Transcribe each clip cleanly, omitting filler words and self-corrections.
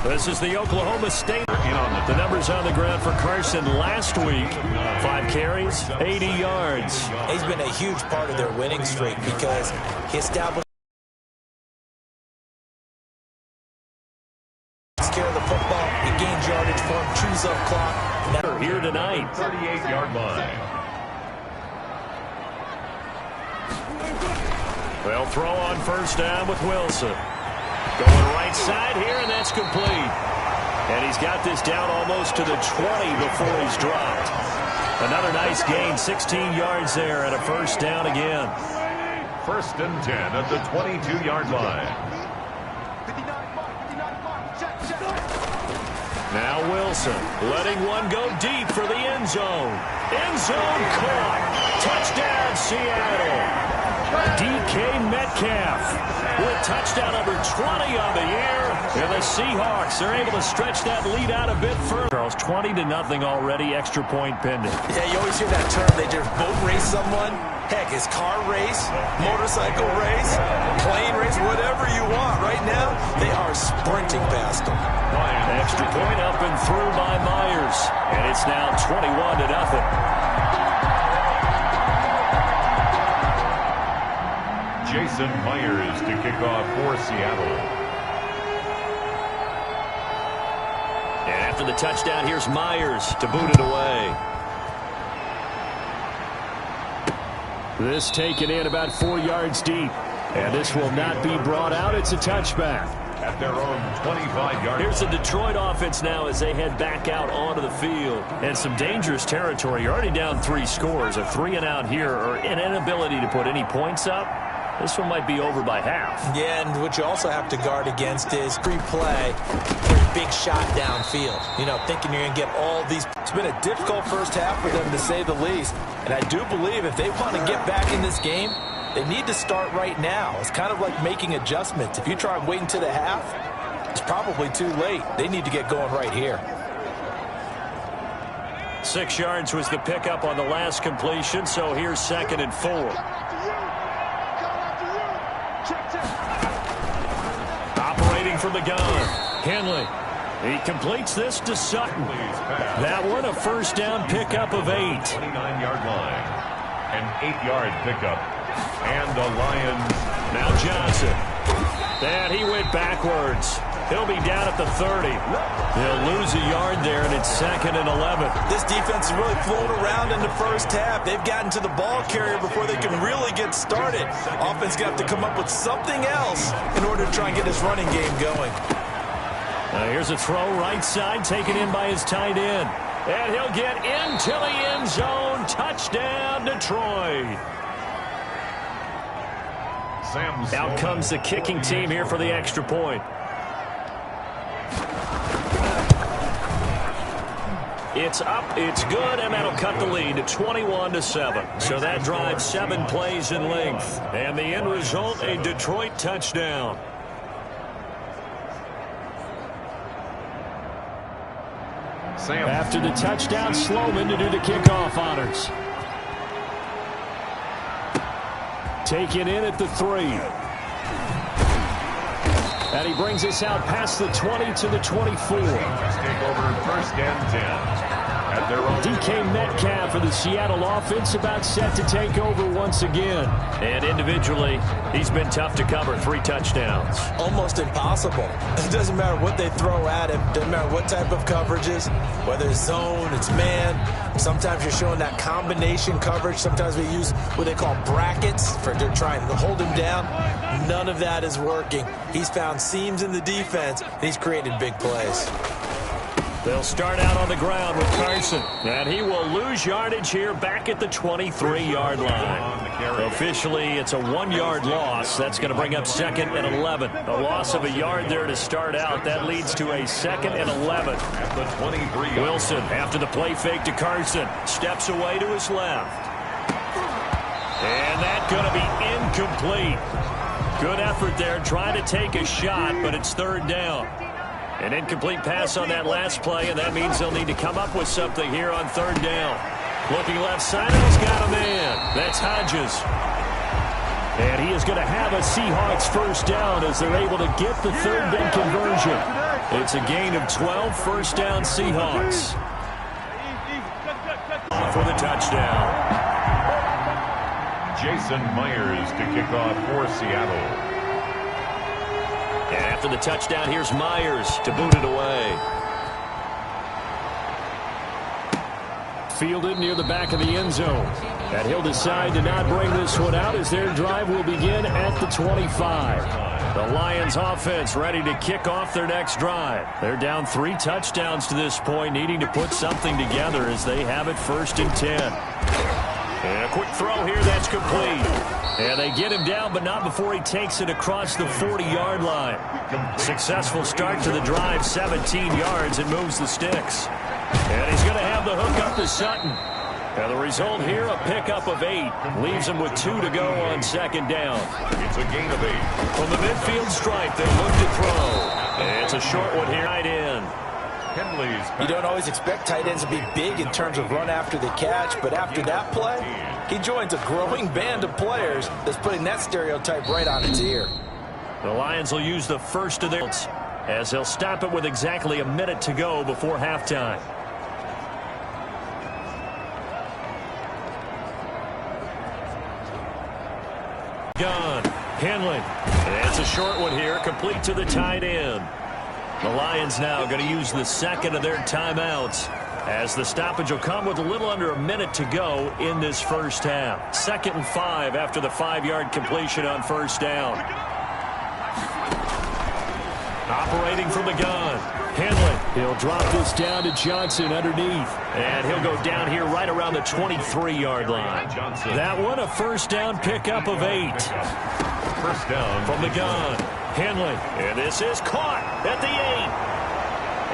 This is the Oklahoma State. The numbers on the ground for Carson last week. 5 carries, 80 yards. He's been a huge part of their winning streak because he established care of the football. He gains yardage for him, chews up clock. Now here tonight. 38-yard line. They'll throw on first down with Wilson. Going right side here, and that's complete. And he's got this down almost to the 20 before he's dropped. Another nice gain, 16 yards there, and a first down again. 1st and 10 at the 22-yard line. Now Wilson letting one go deep for the end zone. End zone caught. Touchdown, Seattle. DK Metcalf with touchdown number 20 on the year. And the Seahawks are able to stretch that lead out a bit further. 20-0 already, extra point pending. Yeah, you always hear that term. They just boat race someone. Heck, it's car race, motorcycle race, plane race, whatever you want. Right now, they are sprinting past them. Extra point up and through by Myers. And it's now 21-0. Jason Myers to kick off for Seattle. And after the touchdown, here's Myers to boot it away. This taken in about 4 yards deep. And this will not be brought out. It's a touchback. At their own 25-yard. Here's the Detroit offense now as they head back out onto the field. And some dangerous territory. You're already down 3 scores. A 3-and-out here or an inability to put any points up. This one might be over by half. Yeah, and what you also have to guard against is pre-play for a big shot downfield. You know, thinking you're going to get all these. It's been a difficult first half for them, to say the least. And I do believe if they want to get back in this game, they need to start right now. It's kind of like making adjustments. If you try and wait until the half, it's probably too late. They need to get going right here. 6 yards was the pickup on the last completion, so here's 2nd and 4. Operating from the gun, Henley. He completes this to Sutton. That one a first down pickup of 8. 29-yard line. An 8-yard pickup. And the Lions. Now Johnson. And he went backwards. He'll be down at the 30. They'll lose a yard there, and it's 2nd and 11. This defense has really flown around in the first half. They've gotten to the ball carrier before they can really get started. Offense got to come up with something else in order to try and get this running game going. Here's a throw right side, taken in by his tight end. And he'll get into the end zone. Touchdown, Detroit. Out comes the kicking team here for the extra point. It's up, it's good, and that'll cut the lead to 21-7. So that drives 7 plays in length. And the end result, a Detroit touchdown. After the touchdown, Sloman to do the kickoff honors. Taken in at the 3. And he brings us out past the 20 to the 24. Take over 1st and 10. At their own. DK Metcalf for the Seattle offense about set to take over once again. And individually, he's been tough to cover. 3 touchdowns. Almost impossible. It doesn't matter what they throw at him. Doesn't matter what type of coverages. Whether it's zone, it's man. Sometimes you're showing that combination coverage. Sometimes we use what they call brackets for trying to hold him down. None of that is working. He's found seams in the defense, and he's created big plays. They'll start out on the ground with Carson. And he will lose yardage here back at the 23-yard line. Officially, it's a 1-yard loss. That's going to bring up 2nd and 11. A loss of a yard there to start out. That leads to a 2nd and 11. At the 23. Wilson, after the play fake to Carson, steps away to his left. And that's going to be incomplete. Good effort there, trying to take a shot, but it's 3rd down. An incomplete pass on that last play, and that means they'll need to come up with something here on 3rd down. Looking left side, and he's got a man. That's Hodges. And he is going to have a Seahawks first down as they're able to get the 3rd down conversion. It's a gain of 12, first down Seahawks. For the touchdown. Jason Myers to kick off for Seattle. And after the touchdown, here's Myers to boot it away. Fielded near the back of the end zone. And he'll decide to not bring this one out as their drive will begin at the 25. The Lions offense ready to kick off their next drive. They're down 3 touchdowns to this point, needing to put something together as they have it 1st and 10. And a quick throw here, that's complete. And they get him down, but not before he takes it across the 40-yard line. Successful start to the drive, 17 yards, and moves the sticks. And he's going to have the hook up to Sutton. And the result here, a pickup of 8. Leaves him with 2 to go on 2nd down. It's a gain of 8. From the midfield stripe, they look to throw. And it's a short one here, right in. You don't always expect tight ends to be big in terms of run after the catch, but after that play, he joins a growing band of players that's putting that stereotype right on its ear. The Lions will use the first of their as they'll stop it with exactly a minute to go before halftime. Gun, Henley. And it's a short one here, complete to the tight end. The Lions now going to use the second of their timeouts as the stoppage will come with a little under a minute to go in this first half. 2nd and 5 after the 5-yard completion on 1st down. Operating from the gun, Henley. He'll drop this down to Johnson underneath. And he'll go down here right around the 23-yard line. That one a 1st down pickup of 8. 1st down from the gun, Henley. And this is caught at the 8.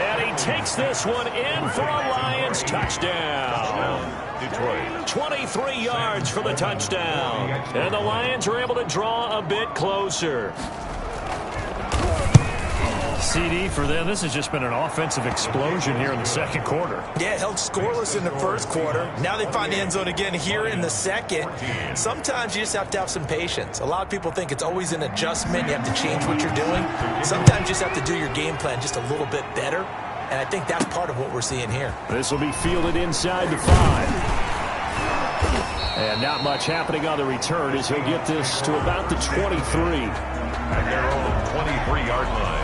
And he takes this one in for a Lions touchdown. Detroit. 23 yards for the touchdown. And the Lions are able to draw a bit closer. CD for them. This has just been an offensive explosion here in the 2nd quarter. Yeah, held scoreless in the 1st quarter. Now they find the end zone again here in the 2nd. Sometimes you just have to have some patience. A lot of people think it's always an adjustment. You have to change what you're doing. Sometimes you just have to do your game plan just a little bit better. And I think that's part of what we're seeing here. This will be fielded inside the 5. And not much happening on the return as he'll get this to about the 23. At their own 23-yard line.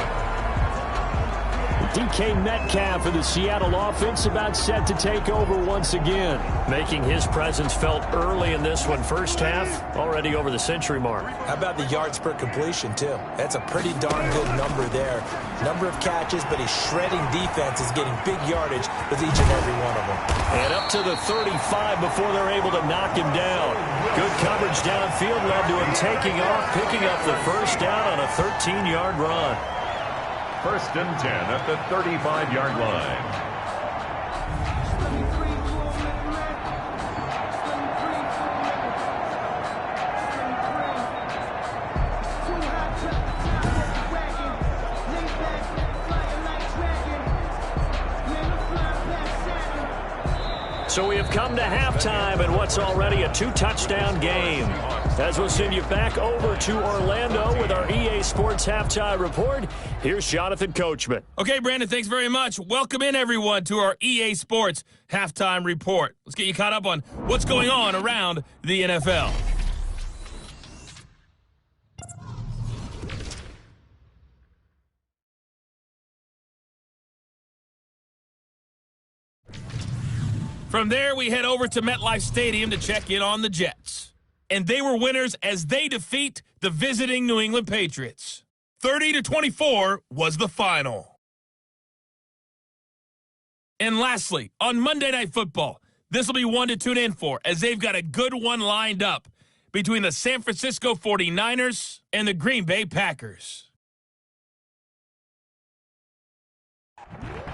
DK Metcalf of the Seattle offense about set to take over once again. Making his presence felt early in this one. 1st half, already over the century mark. How about the yards per completion, too? That's a pretty darn good number there. Number of catches, but his shredding defense is getting big yardage with each and every one of them. And up to the 35 before they're able to knock him down. Good coverage downfield led to him taking off, picking up the 1st down on a 13-yard run. 1st and 10 at the 35-yard line. So we have come to halftime in what's already a 2-touchdown game. As we'll send you back over to Orlando with our EA Sports Halftime Report, here's Jonathan Coachman. Okay, Brandon, thanks very much. Welcome in, everyone, to our EA Sports Halftime Report. Let's get you caught up on what's going on around the NFL. From there, we head over to MetLife Stadium to check in on the Jets. And they were winners as they defeat the visiting New England Patriots. 30-24 was the final. And lastly, on Monday Night Football, this will be one to tune in for as they've got a good one lined up between the San Francisco 49ers and the Green Bay Packers.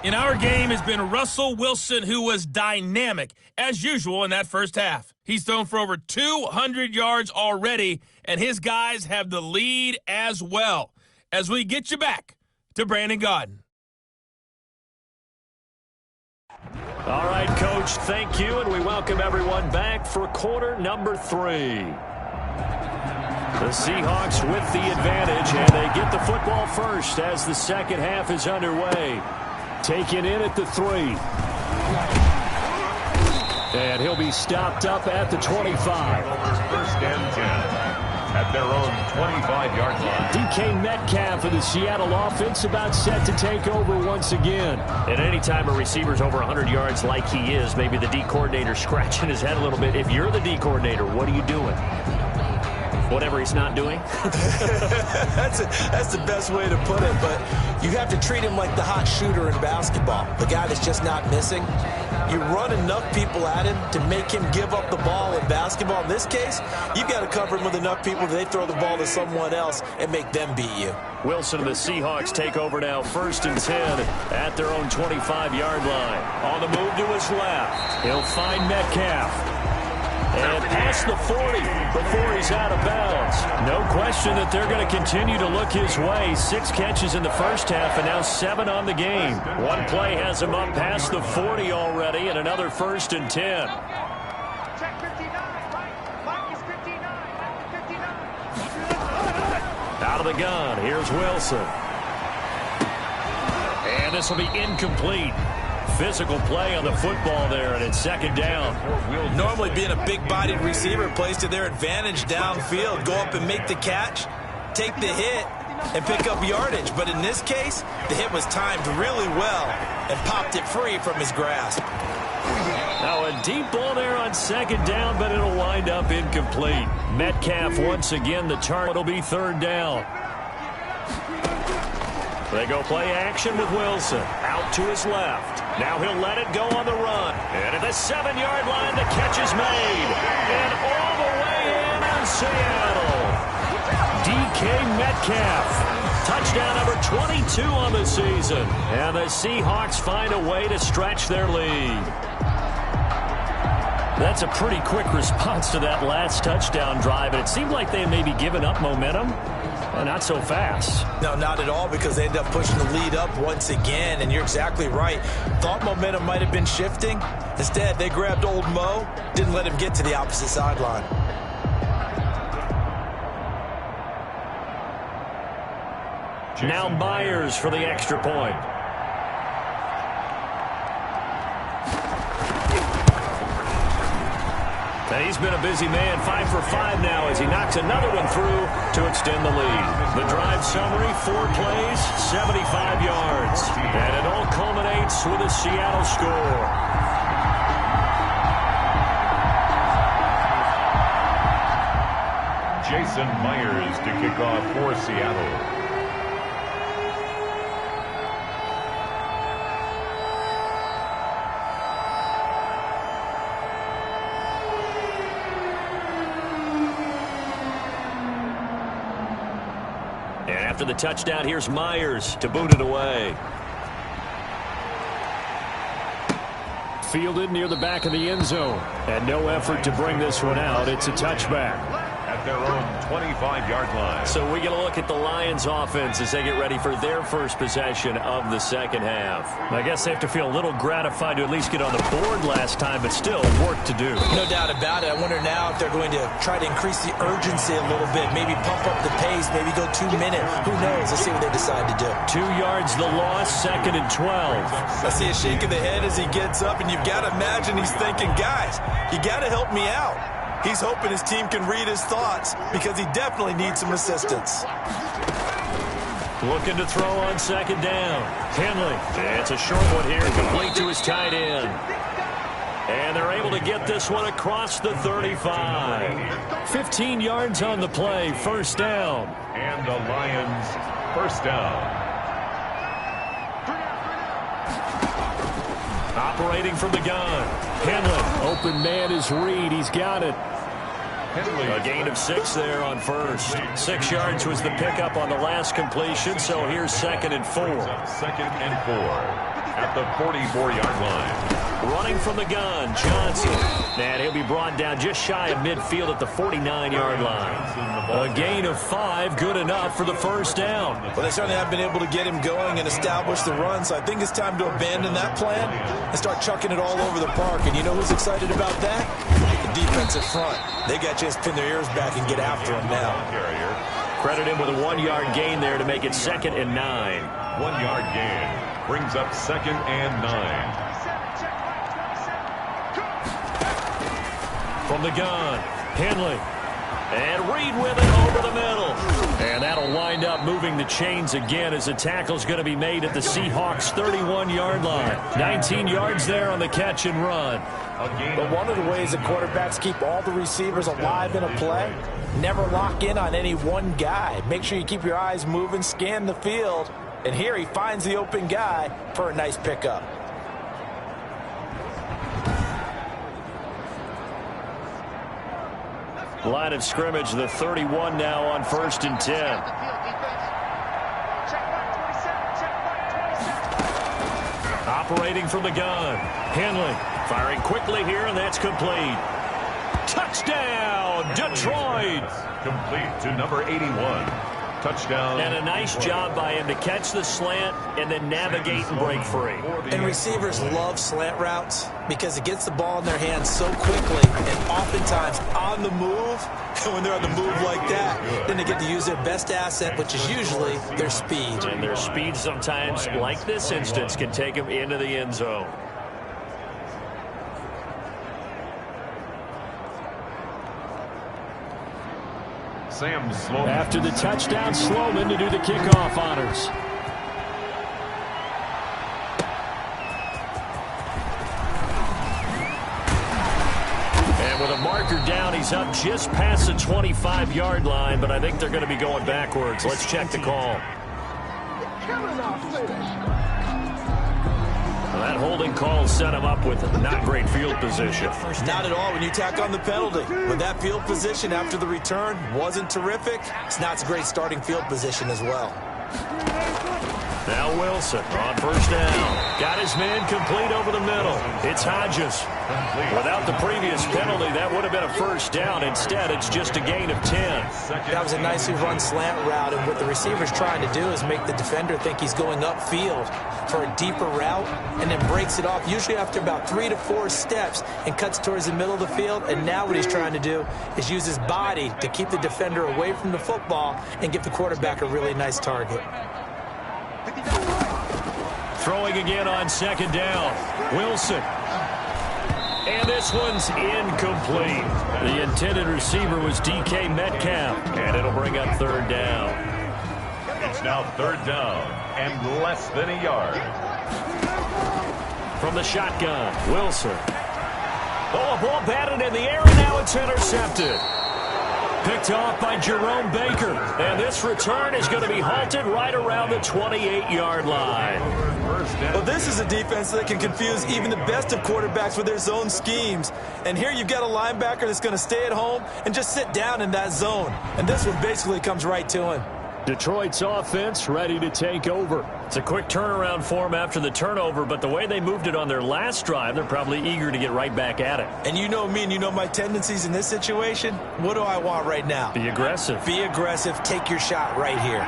In our game has been Russell Wilson, who was dynamic, as usual, in that first half. He's thrown for over 200 yards already, and his guys have the lead as well. As we get you back to Brandon Gaudin. All right, Coach, thank you, and we welcome everyone back for quarter number 3. The Seahawks with the advantage, and they get the football first as the second half is underway. Taken in at the 3. And he'll be stopped up at the 25. First and 10 at their own 25-yard line. DK Metcalf of the Seattle offense about set to take over once again. And anytime a receiver's over 100 yards like he is, maybe the D coordinator scratching his head a little bit. If you're the D coordinator, what are you doing? Whatever he's not doing? That's the best way to put it, but you have to treat him like the hot shooter in basketball, the guy that's just not missing. You run enough people at him to make him give up the ball in basketball. In this case, you've got to cover him with enough people that they throw the ball to someone else and make them beat you. Wilson and the Seahawks take over now, first and 10 at their own 25-yard line. On the move to his left, he'll find Metcalf. And past the 40 before he's out of bounds. No question that they're going to continue to look his way. 6 catches in the first half and now 7 on the game. One play has him up past the 40 already, and another first and 10. Check 59, right? Mike is 59. Out of the gun, here's Wilson. And this will be incomplete. Physical play on the football there, and it's second down. Normally being a big-bodied receiver plays to their advantage downfield. Go up and make the catch, take the hit, and pick up yardage. But in this case, the hit was timed really well and popped it free from his grasp. Now a deep ball there on second down, but it'll wind up incomplete. Metcalf once again the target. It'll be third down. They go play action with Wilson. Out to his left. Now he'll let it go on the run. And at the 7-yard line, the catch is made. And all the way in Seattle. DK Metcalf. Touchdown number 22 on the season. And the Seahawks find a way to stretch their lead. That's a pretty quick response to that last touchdown drive. And it seemed like they had maybe given up momentum. Not so fast. No, not at all, because they end up pushing the lead up once again, and you're exactly right. Thought momentum might have been shifting. Instead, they grabbed old Mo, didn't let him get to the opposite sideline. Now Myers for the extra point. And he's been a busy man, 5 for 5 now as he knocks another one through to extend the lead. The drive summary, 4 plays, 75 yards. And it all culminates with a Seattle score. Jason Myers to kick off for Seattle. After the touchdown, here's Myers to boot it away. Fielded near the back of the end zone. And no effort to bring this one out. It's a touchback. At their own 25-yard line. So we get a look at the Lions offense as they get ready for their first possession of the second half. I guess they have to feel a little gratified to at least get on the board last time, but still work to do. No doubt about it. I wonder now if they're going to try to increase the urgency a little bit, maybe pump up the pace, maybe go 2 minute. Who knows? Let's see what they decide to do. 2 yards the loss, second and 12. I see a shake of the head as he gets up, and you've got to imagine he's thinking, guys, you got to help me out. He's hoping his team can read his thoughts because he definitely needs some assistance. Looking to throw on second down. Henley. It's a short one here, complete to his tight end. And they're able to get this one across the 35. 15 yards on the play, first down. And the Lions, first down. Operating from the gun. Henley. Open man is Reed. He's got it. Henley. A gain of 6 there on first. 6 yards was the pickup on the last completion, so here's second and 4. Second and 4 at the 44-yard line. Running from the gun, Johnson. And he'll be brought down just shy of midfield at the 49-yard line. A gain of 5, good enough for the first down. Well, they certainly have been able to get him going and establish the run, so I think it's time to abandon that plan and start chucking it all over the park. And you know who's excited about that? The defensive front. They got to just pin their ears back and get after him now. Credit him with a 1-yard gain there to make it 2nd and 9. 1-yard gain brings up 2nd and 9. From the gun, Henley. And Reed with it over the middle. And that'll wind up moving the chains again as the tackle's going to be made at the Seahawks' 31-yard line. 19 yards there on the catch and run. But one of the ways that quarterbacks keep all the receivers alive in a play, never lock in on any one guy. Make sure you keep your eyes moving, scan the field. And here he finds the open guy for a nice pickup. Line of scrimmage, the 31 now on 1st and 10. Operating from the gun. Henley firing quickly here, and that's complete. Touchdown, Detroit! Complete to number 81. Touchdown. And a nice job by him to catch the slant and then navigate and break free. And receivers love slant routes because it gets the ball in their hands so quickly and oftentimes on the move. And when they're on the move like that, then they get to use their best asset, which is usually their speed. And their speed sometimes, like this instance, can take them into the end zone. Sam Sloman. After the touchdown, Sloman to do the kickoff honors. And with a marker down, he's up just past the 25-yard line, but I think they're going to be going backwards. Let's check the call. Well, that holding call set him up with not great field position. Not at all when you tack on the penalty. With that field position after the return wasn't terrific, it's not a great starting field position as well. Now Wilson on 1st down. Got his man complete over the middle. It's Hodges. Without the previous penalty, that would have been a 1st down. Instead, it's just a gain of 10. That was a nicely run slant route, and what the receiver's trying to do is make the defender think he's going upfield for a deeper route and then breaks it off, usually after about 3 to 4 steps, and cuts towards the middle of the field. And now what he's trying to do is use his body to keep the defender away from the football and give the quarterback a really nice target. Throwing again on 2nd down. Wilson. And this one's incomplete. The intended receiver was DK Metcalf, and it'll bring up 3rd down. It's now 3rd down and less than a yard. From the shotgun, Wilson. Oh, a ball batted in the air, and now it's intercepted. Picked off by Jerome Baker. And this return is going to be halted right around the 28-yard line. Well, this is a defense that can confuse even the best of quarterbacks with their zone schemes. And here you've got a linebacker that's going to stay at home and just sit down in that zone. And this one basically comes right to him. Detroit's offense ready to take over. It's a quick turnaround for them after the turnover, but the way they moved it on their last drive, they're probably eager to get right back at it. And you know me and you know my tendencies in this situation. What do I want right now? Be aggressive. Be aggressive. Take your shot right here.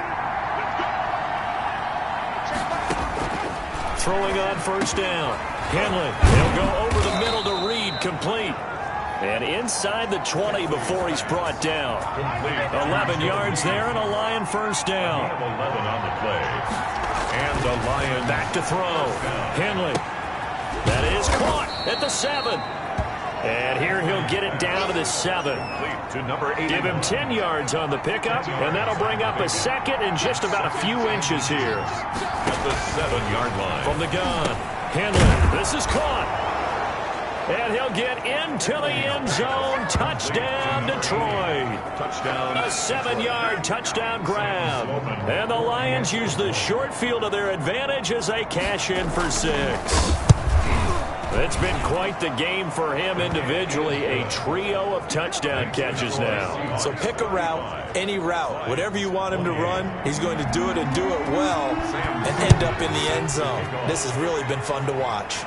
Throwing on 1st down. Henley. He'll go over the middle to Reed, complete. And inside the 20 before he's brought down. 11 yards there and a Lion 1st down. 11 on the play. And the Lions back to throw. Henley. That is caught at the 7. And here he'll get it down to the 7. to number 8. Give him 10 yards on the pickup, and that'll bring up a 2nd and just about a few inches here. At the 7-yard line. From the gun. Henley. This is caught. And he'll get into the end zone. Touchdown, Detroit. Touchdown. A 7-yard touchdown grab. And the Lions use the short field to their advantage as they cash in for 6. It's been quite the game for him individually. A trio of touchdown catches now. So pick a route, any route. Whatever you want him to run, he's going to do it and do it well and end up in the end zone. This has really been fun to watch.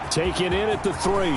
Taken in at the 3.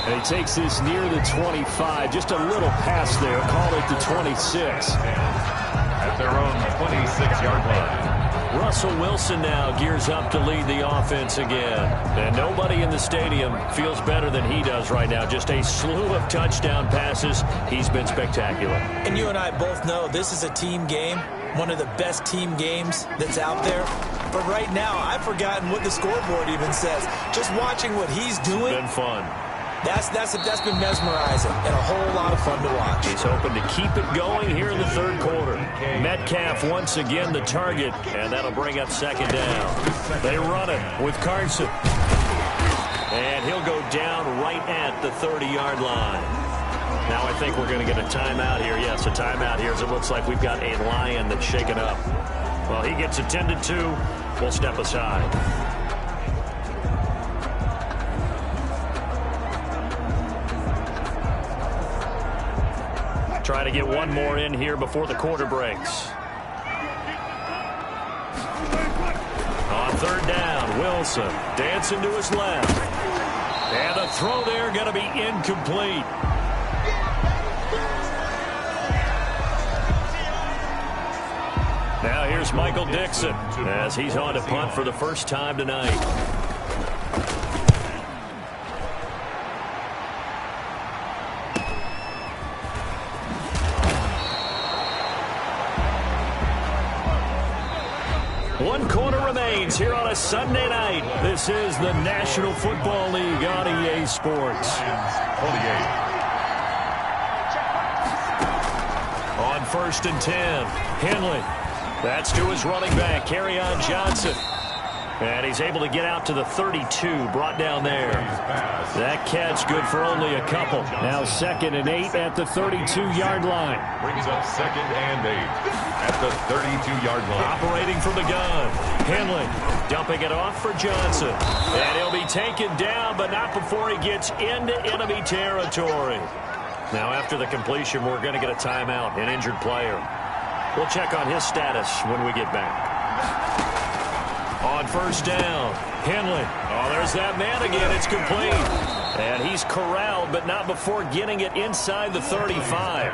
And he takes this near the 25. Just a little pass there. Call it the 26. At their own 26-yard line. Russell Wilson now gears up to lead the offense again. And nobody in the stadium feels better than he does right now. Just a slew of touchdown passes. He's been spectacular. And you and I both know this is a team game, one of the best team games that's out there. But right now, I've forgotten what the scoreboard even says. Just watching what he's doing. It's been fun. That's been mesmerizing and a whole lot of fun to watch. He's hoping to keep it going here in the third quarter. Metcalf once again the target, and that'll bring up second down. They run it with Carson. And he'll go down right at the 30-yard line. Now I think we're going to get a timeout here. Yes, a timeout here as it looks like we've got a Lion that's shaken up. Well, he gets attended to. We'll step aside. Trying to get one more in here before the quarter breaks. On third down, Wilson dancing to his left. And the throw there going to be incomplete. Now here's Michael Dixon as he's on to punt for the first time tonight. One quarter remains here on a Sunday night. This is the National Football League on EA Sports. 28. On 1st and 10, Henley. That's to his running back, Kerryon Johnson. And he's able to get out to the 32, brought down there. That catch good for only a couple. Now 2nd and 8 at the 32-yard line. Brings up 2nd and 8 at the 32-yard line. Operating from the gun, Henley dumping it off for Johnson. And he'll be taken down, but not before he gets into enemy territory. Now after the completion, we're going to get a timeout, an injured player. We'll check on his status when we get back. On 1st down, Henley. Oh, there's that man again. It's complete. And he's corralled, but not before getting it inside the 35.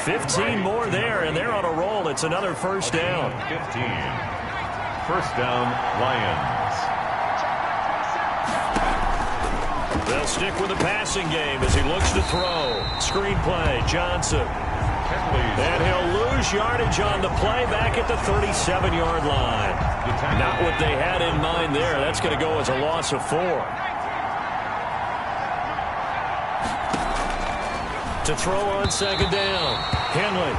15 more there, and they're on a roll. It's another 1st down. 15. 1st down, Lions. They'll stick with the passing game as he looks to throw. Screen play, Johnson. And he'll lose yardage on the play back at the 37-yard line. Not what they had in mind there. That's going to go as a loss of 4. To throw on 2nd down, Henley.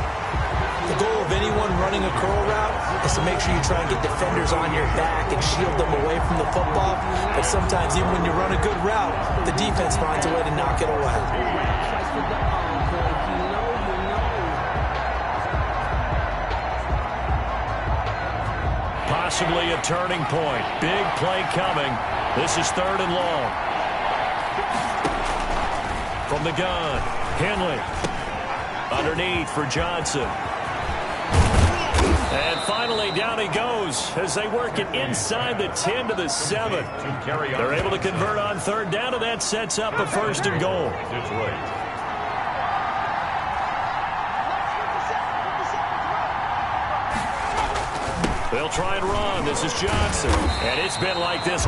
The goal of anyone running a curl route is to make sure you try and get defenders on your back and shield them away from the football. But sometimes even when you run a good route, the defense finds a way to knock it away. Possibly a turning point. Big play coming. This is 3rd and long. From the gun, Henley. Underneath for Johnson. And finally, down he goes as they work it inside the 10 to the 7. They're able to convert on 3rd down, and that sets up a 1st and goal. Detroit. They'll try and run. This is Johnson. And it's been like this